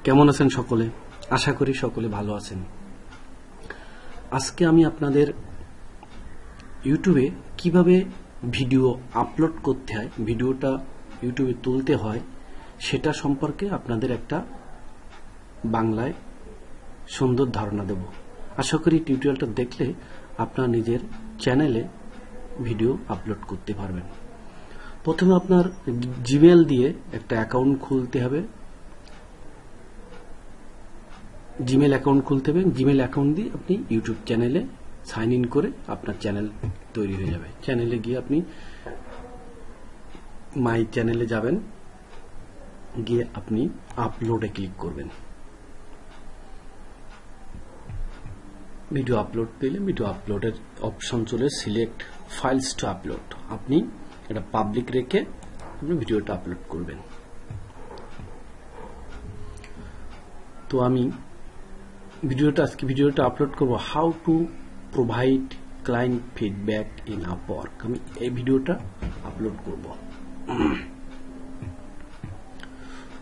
কেমন আছেন সকলে? আশা করি সকলে ভালো আছেন। আজকে আমি আপনাদের ইউটিউবে কিভাবে ভিডিও আপলোড করতে হয়, ভিডিওটা ইউটিউবে তুলতে হয়, সেটা সম্পর্কে আপনাদের একটা বাংলায় সুন্দর ধারণা দেব। আশা করি টিউটোরিয়ালটা দেখলে আপনার নিজের চ্যানেলে ভিডিও আপলোড করতে পারবেন। প্রথমে আপনার জিমেল দিয়ে একটা অ্যাকাউন্ট খুলতে হবে। জিমেল অ্যাকাউন্ট খুলতে হবে। জিমেল অ্যাকাউন্ট দিয়ে আপনি ইউটিউব চ্যানেলে সাইন ইন করে আপনার চ্যানেল তৈরি হয়ে যাবে। চ্যানেলে গিয়ে আপনি মাই চ্যানেলে যাবেন, গিয়ে আপনি আপলোডে ক্লিক করবেন। ভিডিও আপলোড দিলে ভিডিও আপলোডের অপশন চলে সিলেক্ট ফাইলস টু আপলোড। আপনি এটা পাবলিক রেখে আপনি ভিডিওটা আপলোড করবেন। তো আমি আজকে ভিডিওটা আপলোড করব how to provide client feedback in Upwork. আমি এই ভিডিওটা আপলোড করব।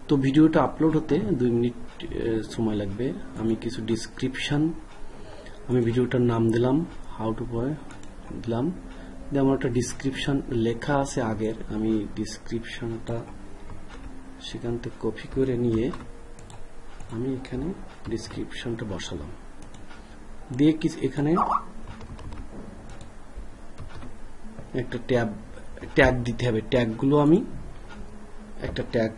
তো ভিডিওটা আপলোড হতে 2 মিনিট সময় লাগবে। আমি কিছু ডিসক্রিপশন, আমি ভিডিওটার নাম দিলাম হাউ টু দিলাম, আমার একটা ডিসক্রিপশন লেখা আছে আগের। আমি ডিসক্রিপশনটা সেখান থেকে কপি করে নিয়ে আমি এখানে ডিসক্রিপশনটা বসালাম, দিয়ে কি এখানে একটা ট্যাগ দিতে হবে। ট্যাগগুলো আমি একটা ট্যাগ,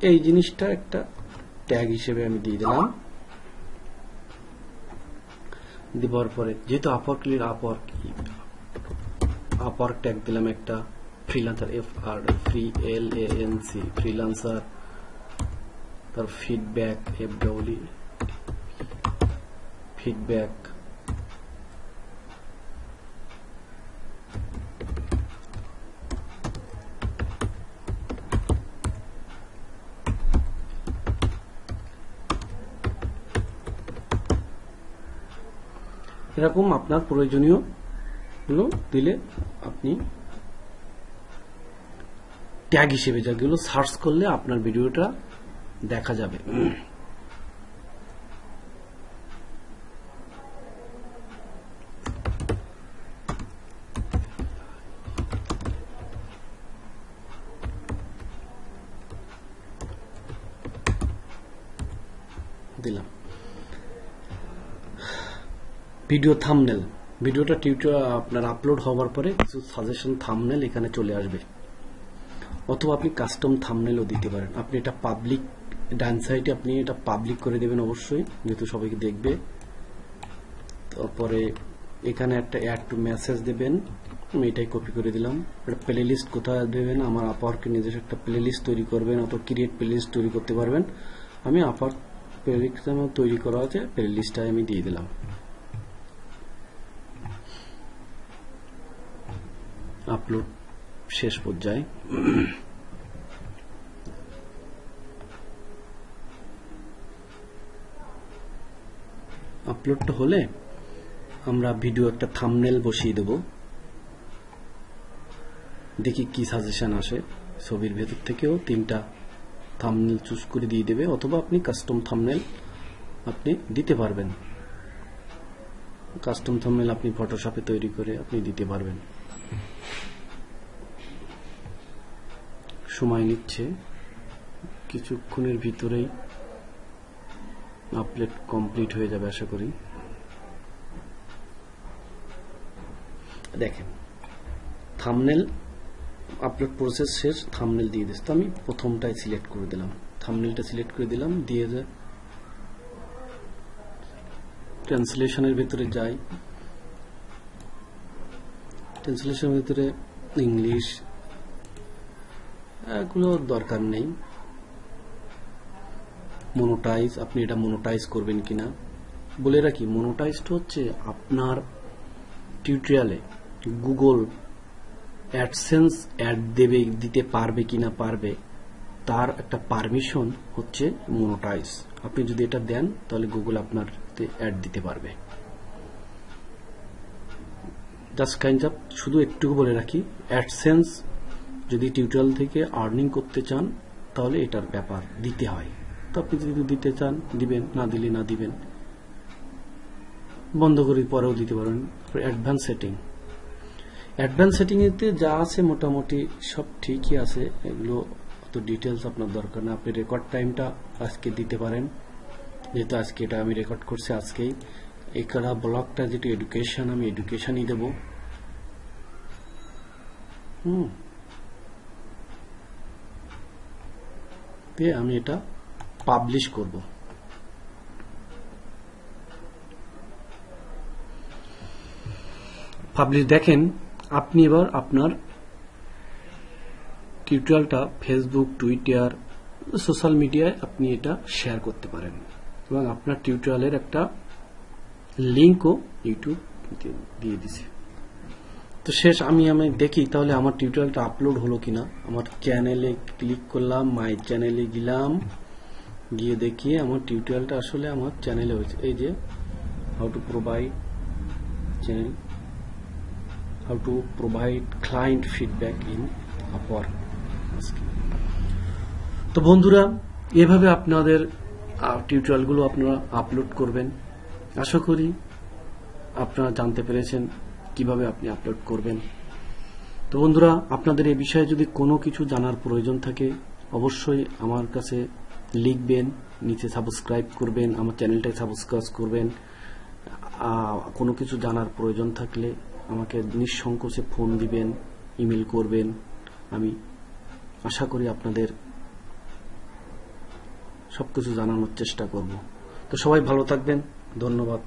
এই জিনিসটা একটা ট্যাগ হিসেবে আমি দিয়ে দিলাম। দেওয়ার পরে যেহেতু আপওয়ার্ক ট্যাগ দিলাম একটা ফ্রিল্যান্সার, FREELANC ফ্রিল্যান্সার, তার ফিডব্যাক FWE ফিডব্যাক, এরকম আপনার প্রয়োজনীয় গুলো দিলে আপনি ট্যাগ হিসেবে যেগুলো সার্চ করলে আপনার ভিডিওটা দেখা যাবে। দিলাম ভিডিও থাম্বনেল। ভিডিওটা আপনার আপলোড হওয়ার পরে কিছু সাজেশন থাম্বনেল এখানে চলে আসবে, অথবা আপনি কাস্টম থাম্বনেলও দিতে পারেন। আপনি এটা পাবলিক, ডান সাইডে আপনি এটা পাবলিক করে দেবেন অবশ্যই, যেহেতু সবাইকে দেখবে। তারপরে এখানে একটা অ্যাড টু মেসেজ দেবেন, আমি এটাই কপি করে দিলাম। একটা প্লে লিস্ট কোথায় দেবেন, আমার আপওয়ার্কে নিজস্ব একটা প্লে লিস্ট তৈরি করবেন, অথবা ক্রিয়েট প্লে লিস্ট তৈরি করতে পারবেন। আমি আপওয়ার্ক প্লে লিস্ট তৈরি করা আছে, প্লে লিস্টটা আমি দিয়ে দিলাম। আপলোড শেষ পর্যায়ে আপলোডটা হলে আমরা ভিডিও একটা থাম্বনেল বসিয়ে দেব, দেখি কি সাজেশন আসে। ছবির ভেতর থেকেও 3টা থাম্বনেল চুজ করে দিয়ে দেবে, অথবা আপনি কাস্টম থাম্বনেল আপনি দিতে পারবেন। কাস্টম থাম্বনেল আপনি ফটোশপে তৈরি করে আপনি দিতে পারবেন। সময় নিচ্ছে, কিছুক্ষণের ভিতরেই আপলোড কমপ্লিট হয়ে যাবে আশা করি। দেখেন থাম্বনেল আপলোড প্রসেস শেষ, থাম্বনেল দিয়ে দিচ্ছি। তো আমি প্রথমটাই সিলেক্ট করে দিলাম, থাম্বনেলটা সিলেক্ট করে দিলাম, দিয়ে ট্রান্সলেশনের ভিতরে যাই। ট্রান্সলেশনের ভিতরে ইংলিশ এগুলো দরকার নেই। মনোটাইজ, আপনি এটা মনোটাইজ করবেন কিনা বলে রাখি। মনোটাইজটা হচ্ছে আপনার টিউটোরিয়ালে গুগল অ্যাডসেন্স অ্যাড দিতে পারবে কিনা পারবে, তার একটা পারমিশন হচ্ছে মনোটাইজ। আপনি যদি এটা দেন তাহলে গুগল আপনার অ্যাড দিতে পারবে। জাস্ট কাইন্ড অফ শুধু একটু বলে রাখি, অ্যাডসেন্স যদি টিউটোরিয়াল থেকে আর্নিং করতে চান তাহলে এটার ব্যাপার দিতে হয়। তো আপনি যদি দিতে চান দিবেন, না দিলে না দিবেন, বন্ধ করে পরেও দিতে পারেন। অ্যাডভান্স সেটিং এতে যা আছে মোটামুটি সব ঠিকই আছে, এগুলো অত ডিটেলস আপনার দরকার না। আপনি রেকর্ড টাইমটা আজকে দিতে পারেন, যেহেতু আজকে এটা আমি রেকর্ড করছি আজকেই। এখানে ব্লগটা যেটা এডুকেশন, আমি এডুকেশনই দেব। দিয়ে আমি এটা পাবলিশ করব। পাবলিশ দেখেন, আপনি এবার আপনার টিউটোরিয়ালটা ফেসবুক, টুইটার, সোশ্যাল মিডিয়ায় আপনি এটা শেয়ার করতে পারেন এবং আপনার টিউটোরিয়ালের একটা লিঙ্কও ইউটিউব দিয়ে দিছে। তো শেষ আমি দেখি তাহলে আমার টিউটোরিয়ালটা আপলোড হলো কিনা। আমার চ্যানেলে ক্লিক করলাম, মাই চ্যানেলে গেলাম, গিয়ে দেখি আমার টিউটোরিয়ালটা আসলে আমার চ্যানেলে হয়েছে। এই যে how to provide client feedback in Upwork. তো বন্ধুরা, এভাবে আপনাদের টিউটোরিয়ালগুলো আপনারা আপলোড করবেন। আশা করি আপনারা জানতে পেরেছেন কিভাবে আপনি আপলোড করবেন। তো বন্ধুরা, আপনাদের এই বিষয়ে যদি কোনো কিছু জানার প্রয়োজন থাকে অবশ্যই আমার কাছে লিখবেন, নিচে সাবস্ক্রাইব করবেন, আমার চ্যানেলটাকে সাবস্ক্রাইব করবেন। কোনো কিছু জানার প্রয়োজন থাকলে আমাকে নিঃসংকোচে ফোন দিবেন, ইমেল করবেন। আমি আশা করি আপনাদের সবকিছু জানানোর চেষ্টা করব। তো সবাই ভালো থাকবেন, ধন্যবাদ।